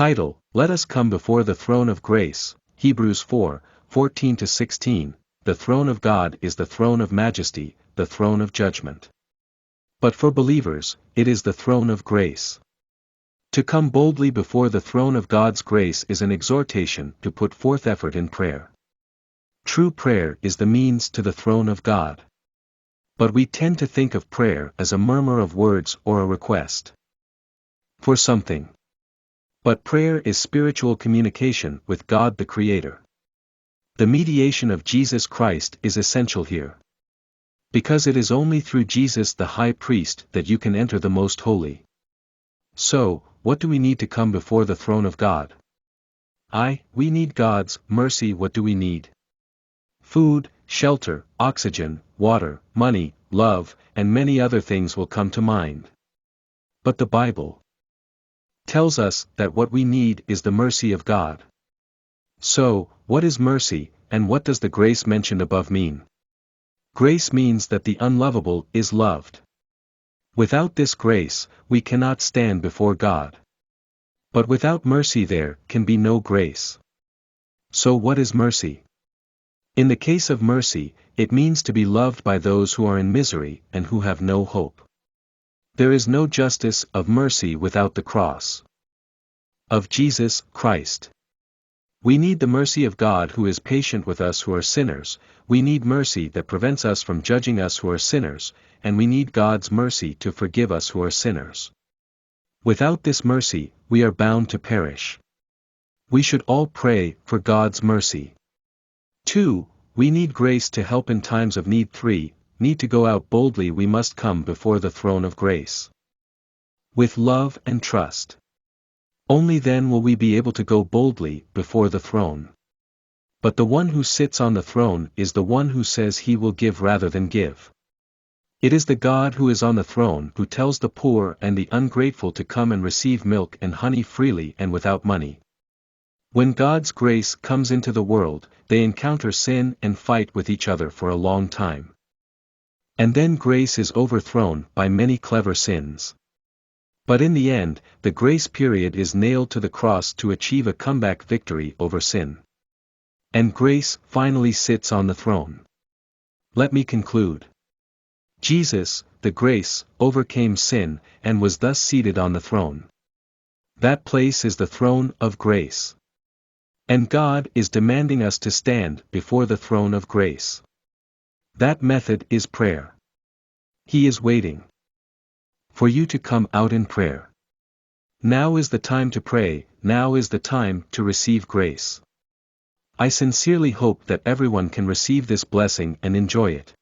Title: Let us come before the throne of grace. Hebrews 4:14-16. The throne of God is the throne of majesty, the throne of judgment. But for believers, it is the throne of grace. To come boldly before the throne of God's grace is an exhortation to put forth effort in prayer. True prayer is the means to the throne of God. But we tend to think of prayer as a murmur of words or a request for something. But prayer is spiritual communication with God the Creator. The mediation of Jesus Christ is essential here. Because it is only through Jesus the High Priest that you can enter the Most Holy. So, what do we need to come before the throne of God? We need God's mercy. What do we need? Food, shelter, oxygen, water, money, love, and many other things will come to mind. But the Bible tells us that what we need is the mercy of God. So, what is mercy, and what does the grace mentioned above mean? Grace means that the unlovable is loved. Without this grace, we cannot stand before God. But without mercy there can be no grace. So what is mercy? In the case of mercy, it means to be loved by those who are in misery and who have no hope. There is no justice of mercy without the cross of Jesus Christ. We need the mercy of God who is patient with us who are sinners, we need mercy that prevents us from judging us who are sinners, and we need God's mercy to forgive us who are sinners. Without this mercy, we are bound to perish. We should all pray for God's mercy. 2. We need grace to help in times of need. 3. Need to go out boldly. We must come before the throne of grace with love and trust. Only then will we be able to go boldly before the throne. But the one who sits on the throne is the one who says he will give rather than give. It is the God who is on the throne who tells the poor and the ungrateful to come and receive milk and honey freely and without money. When God's grace comes into the world, they encounter sin and fight with each other for a long time. And then grace is overthrown by many clever sins. But in the end, the grace period is nailed to the cross to achieve a comeback victory over sin. And grace finally sits on the throne. Let me conclude. Jesus, the grace, overcame sin, and was thus seated on the throne. That place is the throne of grace. And God is demanding us to stand before the throne of grace. That method is prayer. He is waiting for you to come out in prayer. Now is the time to pray, now is the time to receive grace. I sincerely hope that everyone can receive this blessing and enjoy it.